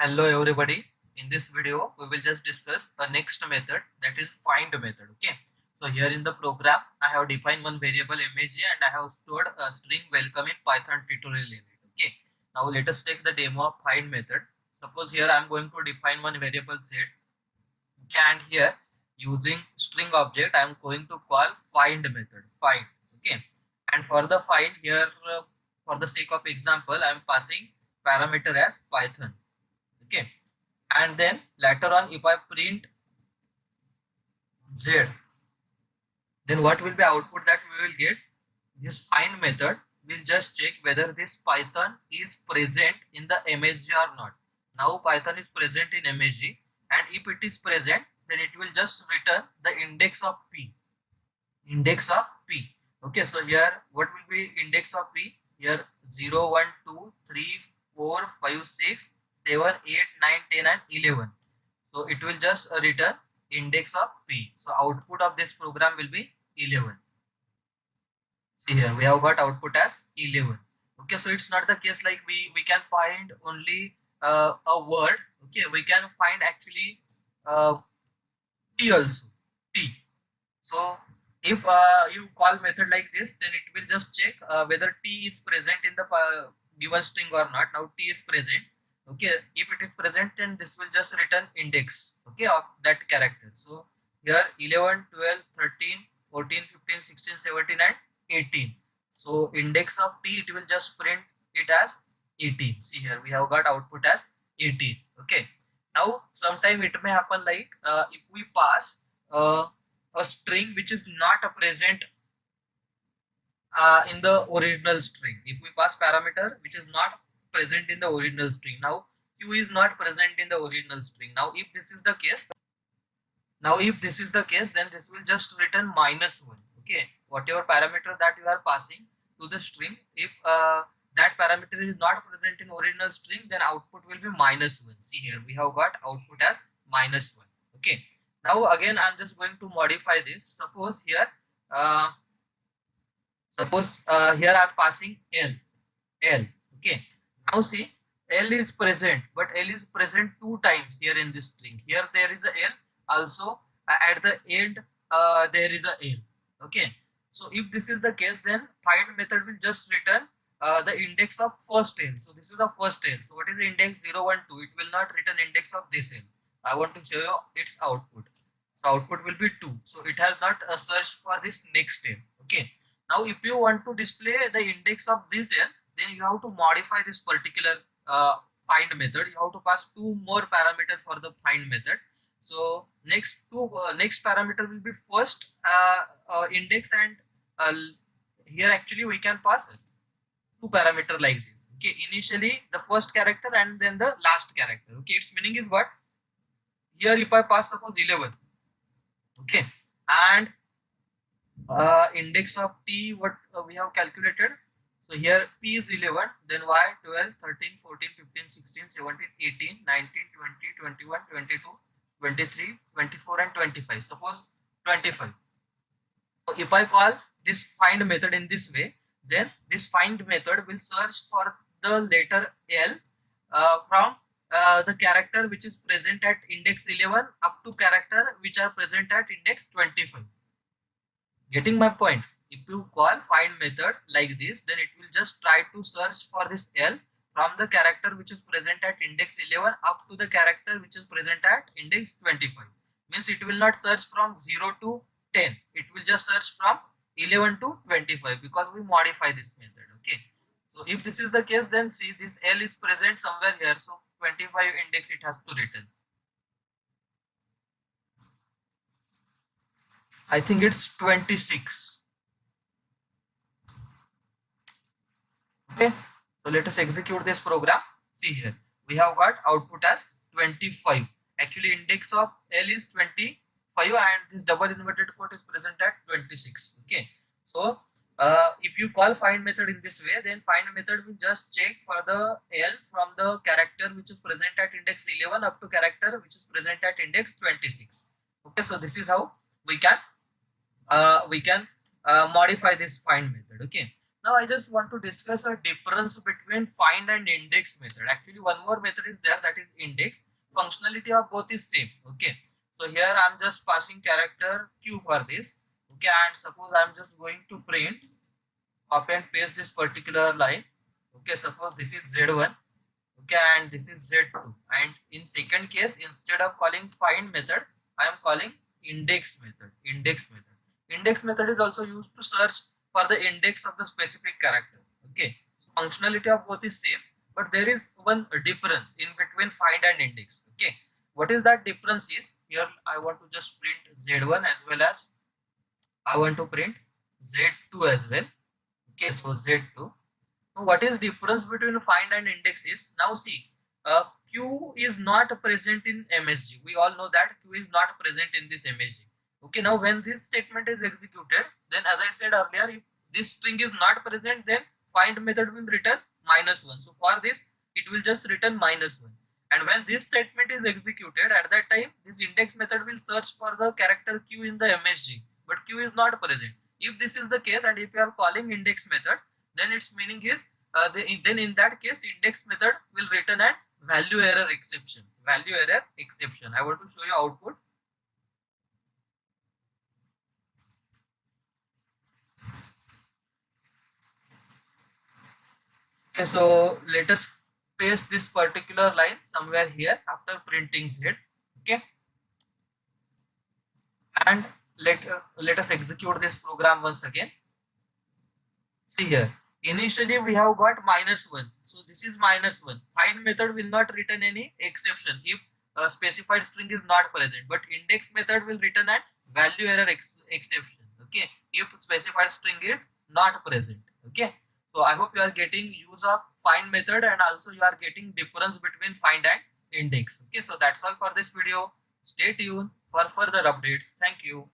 Hello everybody. In this video, we will just discuss a next method, that is find method. Okay. So here in the program, I have defined one variable img and I have stored a string welcome in Python tutorial in it. Okay. Now let us take the demo of find method. Suppose here I am going to define one variable z. Okay, and here using string object, I am going to call find method. Find. Okay. And for the find here, for the sake of example, I am passing parameter as Python. Okay, and then later on if I print z, then what will be output that we will get? This find method will just check whether this Python is present in the MSG or not. Now Python is present in MSG, and if it is present, then it will just return the index of p. Index of p. Okay, so here what will be index of p? Here 0, 1, 2, 3, 4, 5, 6, 7, 8, 9, 10 and 11. So it will just return index of p. So output of this program will be 11. See here we have got output as 11. Okay, so it's not the case like we can find only a word. Okay, we can find actually t also, t. So if you call method like this, then it will just check whether t is present in the given string or not. Now t is present. Okay, if it is present, then this will just return index, okay, of that character. So here 11, 12, 13, 14, 15, 16, 17 and 18. So index of t, it will just print it as 18. See here we have got output as 18. Okay, now sometime it may happen like if we pass a string which is not present in the original string. If we pass parameter which is not present in the original string, now q is not present in the original string. Now if this is the case, then this will just return -1. Okay, whatever parameter that you are passing to the string, if that parameter is not present in original string, then output will be -1. See here we have got output as -1. Okay, now again I'm just going to modify this. Suppose here here I'm passing l. Okay, now see l is present, but l is present two times here in this string. Here there is a l, also at the end there is a l. Okay, so if this is the case, then find method will just return the index of first l. So this is the first l. So what is the index? 0, 1, 2. It will not return index of this l. I want to show you its output. So output will be 2. So it has not searched for this next l. Okay, now if you want to display the index of this l, then you have to modify this particular find method. You have to pass two more parameter for the find method. So next parameter will be first index, and here actually we can pass two parameter like this. Okay, initially the first character and then the last character. Okay, its meaning is what? Here if I pass suppose 11. Okay, and index of t, what we have calculated. So here p is 11, then y 12, 13, 14, 15, 16, 17, 18, 19, 20, 21, 22, 23, 24 and 25. Suppose 25. So if I call this find method in this way, then this find method will search for the letter l from the character which is present at index 11 up to character which are present at index 25. Getting my point? If you call find method like this, then it will just try to search for this L from the character which is present at index 11 up to the character which is present at index 25. Means it will not search from 0 to 10. It will just search from 11 to 25 because we modify this method. Okay. So if this is the case, then see this L is present somewhere here. So 25 index it has to return. I think it's 26. Okay, so let us execute this program. See here we have got output as 25. Actually index of L is 25 and this double inverted quote is present at 26. Okay, so if you call find method in this way, then find method will just check for the L from the character which is present at index 11 up to character which is present at index 26. Okay, so this is how we can modify this find method. Okay, Now I just want to discuss a difference between find and index method. Actually, one more method is there, that is index. Functionality of both is same. Okay. So here I'm just passing character q for this. Okay, and suppose I'm just going to print, copy and paste this particular line. Okay, suppose this is Z1. Okay, and this is Z2. And in second case, instead of calling find method, I am calling index method. Index method is also used to search for the index of the specific character. Okay, so functionality of both is same, but there is one difference in between find and index. Okay, what is that difference is, here I want to just print Z1 as well as I want to print Z2 as well. Okay, so Z2. So what is difference between find and index is, now see, q is not present in MSG. We all know that q is not present in this MSG. Okay, now when this statement is executed, then as I said earlier, if this string is not present, then find method will return -1. So for this, it will just return -1. And when this statement is executed, at that time, this index method will search for the character q in the MSG, but q is not present. If this is the case, and if you are calling index method, then its meaning is, then in that case, index method will return an value error exception. Value error exception. I want to show you output. Okay, so let us paste this particular line somewhere here after printing Z. Okay, and let us execute this program once again. See here, initially we have got -1, so this is -1. Find method will not return any exception if a specified string is not present, but index method will return a value error exception. Okay, if specified string is not present. Okay, so I hope you are getting use of find method, and also you are getting difference between find and index. Okay, so that's all for this video. Stay tuned for further updates. Thank you.